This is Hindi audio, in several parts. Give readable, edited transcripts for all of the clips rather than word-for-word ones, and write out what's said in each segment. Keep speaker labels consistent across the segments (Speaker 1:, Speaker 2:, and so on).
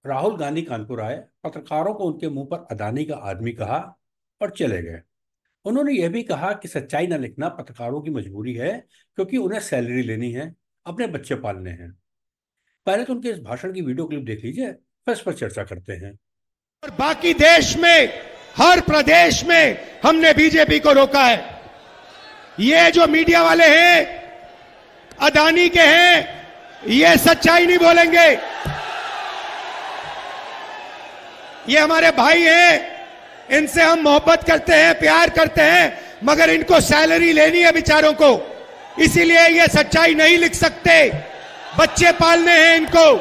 Speaker 1: राहुल गांधी कानपुर आए, पत्रकारों को उनके मुंह पर अदानी का आदमी कहा और चले गए। उन्होंने यह भी कहा कि सच्चाई न लिखना पत्रकारों की मजबूरी है, क्योंकि उन्हें सैलरी लेनी है, अपने बच्चे पालने हैं। पहले तो उनके इस भाषण की वीडियो क्लिप देख लीजिए, फिर इस पर चर्चा करते हैं।
Speaker 2: और बाकी देश में हर प्रदेश में हमने बीजेपी को रोका है। ये जो मीडिया वाले हैं अदानी के हैं, ये सच्चाई नहीं बोलेंगे। ये हमारे भाई हैं, इनसे हम मोहब्बत करते हैं, प्यार करते हैं, मगर इनको सैलरी लेनी है बेचारों को, इसीलिए ये सच्चाई नहीं लिख सकते। बच्चे पालने हैं इनको।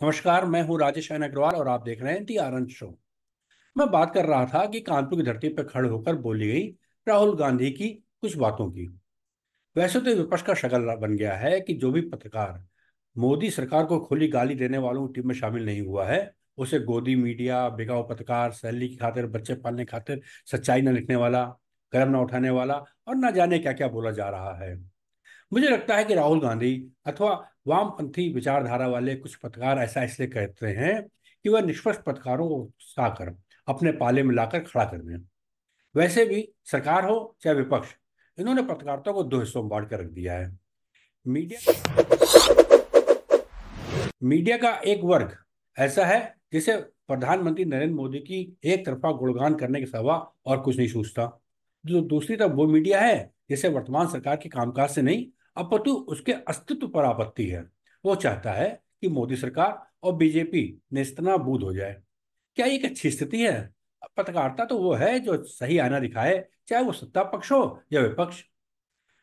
Speaker 1: नमस्कार, मैं हूं राजेश अग्रवाल और आप देख रहे हैं दी आनंद शो। मैं बात कर रहा था कि कानपुर की धरती पर खड़े होकर बोली गई राहुल गांधी की कुछ बातों की। वैसे तो विपक्ष का शगल बन गया है कि जो भी पत्रकार मोदी सरकार को खुली गाली देने वालों की टीम में शामिल नहीं हुआ है, उसे गोदी मीडिया, बिकाऊ पत्रकार, सैलरी की खातिर, बच्चे पालने खातिर, सच्चाई न लिखने वाला, कलम न उठाने वाला और न जाने क्या क्या बोला जा रहा है। मुझे लगता है कि राहुल गांधी अथवा वामपंथी विचारधारा वाले कुछ पत्रकार ऐसा इसलिए कहते हैं कि वह निष्पक्ष पत्रकारों को उकसाकर अपने पाले में लाकर खड़ा कर दें। वैसे भी सरकार हो चाहे विपक्ष, इन्होंने पत्रकारिता को दो हिस्सों में बांट कर रख दिया है। मीडिया मीडिया का एक वर्ग ऐसा है जिसे प्रधानमंत्री नरेंद्र मोदी की एक तरफा गुणगान करने के सिवा और कुछ नहीं सूझता। जो दूसरी तरफ वो मीडिया है जिसे वर्तमान सरकार के कामकाज से नहीं, अपितु उसके अस्तित्व पर आपत्ति है। वो चाहता है कि मोदी सरकार और बीजेपी नेस्तनाबूद हो जाए। क्या ये एक अच्छी स्थिति है? पत्रकारिता तो वो है जो सही आईना दिखाए, चाहे वो सत्ता पक्ष हो या विपक्ष।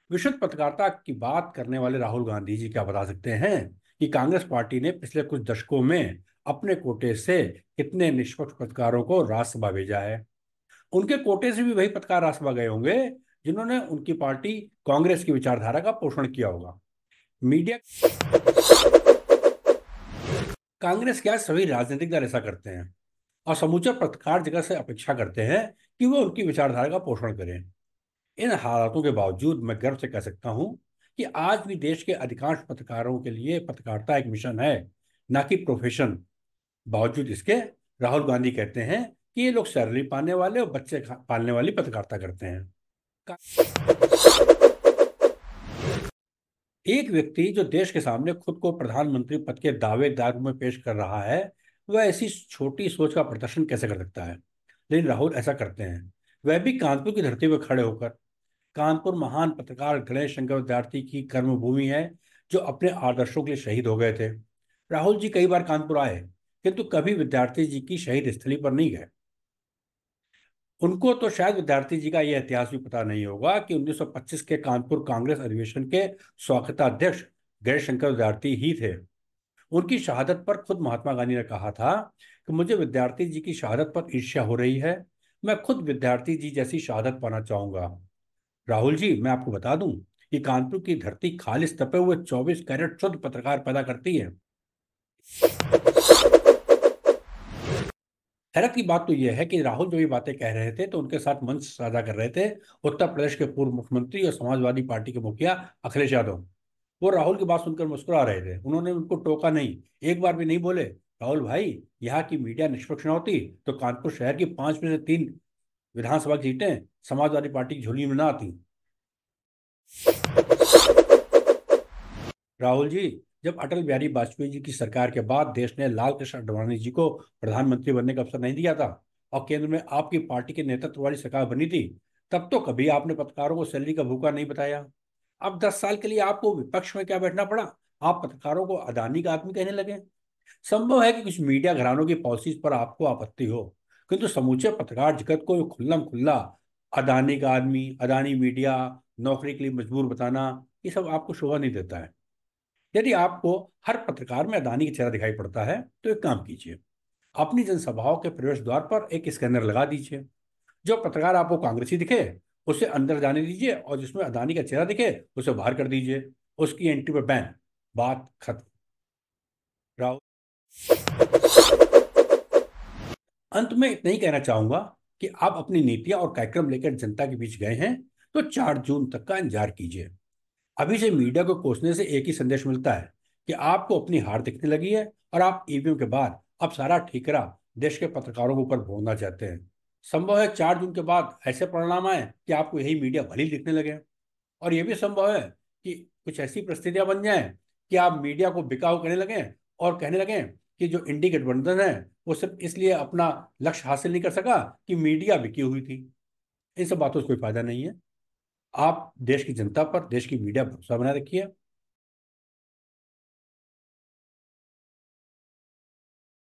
Speaker 1: विशुद्ध पत्रकारिता की बात करने वाले राहुल गांधी जी क्या बता सकते हैं कि कांग्रेस पार्टी ने पिछले कुछ दशकों में अपने कोटे से कितने निष्पक्ष पत्रकारों को राज्यसभा भेजा है? उनके कोटे से भी वही पत्रकार राज्यसभा गए होंगे जिन्होंने उनकी पार्टी कांग्रेस की विचारधारा का पोषण किया होगा। मीडिया कांग्रेस क्या, सभी राजनीतिक दल ऐसा करते हैं और समूचे पत्रकार जगत से अपेक्षा करते हैं कि वो उनकी विचारधारा का पोषण करें। इन हालातों के बावजूद मैं गर्व से कह सकता हूं कि आज भी देश के अधिकांश पत्रकारों के लिए पत्रकारिता एक मिशन है, ना कि प्रोफेशन। बावजूद इसके राहुल गांधी कहते हैं कि ये लोग सैलरी पाने वाले और बच्चे पालने वाली पत्रकारिता करते हैं। एक व्यक्ति जो देश के सामने खुद को प्रधानमंत्री पद के दावेदार में पेश कर रहा है, वह ऐसी छोटी सोच का प्रदर्शन कैसे कर सकता है? लेकिन राहुल ऐसा करते हैं, वह भी कानपुर की धरती पर खड़े होकर। कानपुर महान पत्रकार गणेश शंकर विद्यार्थी की कर्मभूमि है, जो अपने आदर्शों के लिए शहीद हो गए थे। राहुल जी कई बार कानपुर आए, किंतु कभी विद्यार्थी जी की शहीद स्थली पर नहीं गए। उनको तो शायद विद्यार्थी जी का यह इतिहास भी पता नहीं होगा कि 1925 के कानपुर कांग्रेस अधिवेशन के स्वागताध्यक्ष गणेश शंकर विद्यार्थी ही थे। उनकी शहादत पर खुद महात्मा गांधी ने कहा था कि मुझे विद्यार्थी जी की शहादत पर ईर्ष्या हो रही है, मैं खुद विद्यार्थी जी जैसी शहादत पाना चाहूंगा। राहुल जी, मैं आपको बता दूं कि कानपुर की धरती खालिस तपे हुए 24 कैरेट शुद्ध पत्रकार पैदा करती है। हैरत की बात तो यह है कि राहुल जो ये बातें कह रहे थे तो उनके साथ मंच साझा कर रहे थे उत्तर प्रदेश के पूर्व मुख्यमंत्री और समाजवादी पार्टी के मुखिया अखिलेश यादव। वो राहुल की बात सुनकर मुस्कुरा रहे थे, उन्होंने उनको टोका नहीं, एक बार भी नहीं बोले राहुल भाई, यहाँ की मीडिया निष्पक्ष न होती तो कानपुर शहर की 5 में से 3 विधानसभा की सीटें समाजवादी पार्टी की झोली में ना आती। राहुल जी, जब अटल बिहारी वाजपेयी जी की सरकार के बाद देश ने लाल कृष्ण आडवाणी जी को प्रधानमंत्री बनने का अवसर नहीं दिया था और केंद्र में आपकी पार्टी के नेतृत्व वाली सरकार बनी थी, तब तो कभी आपने पत्रकारों को सैलरी का भूखा नहीं बताया। अब 10 साल के लिए आपको विपक्ष में क्या बैठना पड़ा? आप पत्रकारों को अदानी का आदमी कहने लगे। संभव है कि कुछ मीडिया घरानों की पॉलिसीज पर आपको आपत्ति हो, किंतु समूचे पत्रकार जगत को खुल्लम खुल्ला अदानी का आदमी, अदानी मीडिया, नौकरी के लिए मजबूर बताना, ये सब आपको शोभा नहीं देता है। यदि आपको हर पत्रकार में अदानी का चेहरा दिखाई पड़ता है तो एक काम कीजिए, अपनी जनसभाओं के प्रवेश द्वार पर एक स्कैनर लगा दीजिए। जो पत्रकार आपको कांग्रेसी दिखे उसे अंदर जाने दीजिए और जिसमें अदानी का चेहरा दिखे उसे बाहर कर दीजिए। उसकी एंट्री पर बैन। बात खत्म। राहुल, अंत में इतना ही कहना चाहूंगा कि आप अपनी नीतियां और कार्यक्रम लेकर जनता के बीच गए हैं तो 4 जून तक का इंतजार कीजिए। अभी से मीडिया को कोसने से एक ही संदेश मिलता है कि आपको अपनी हार दिखने लगी है और आप ईवीएम के बाद अब सारा ठीकरा देश के पत्रकारों के ऊपर भोगना चाहते हैं। संभव है 4 जून के बाद ऐसे परिणाम आए कि आपको यही मीडिया भली दिखने लगे, और यह भी संभव है कि कुछ ऐसी परिस्थितियां बन जाएं कि आप मीडिया को बिकाऊ करने लगें और कहने लगें कि जो इंडी गठबंधन है वो सिर्फ इसलिए अपना लक्ष्य हासिल नहीं कर सका कि मीडिया बिकी हुई थी। इन सब बातों से कोई फायदा नहीं है। आप देश की जनता पर, देश की मीडिया पर भरोसा बनाए रखिए।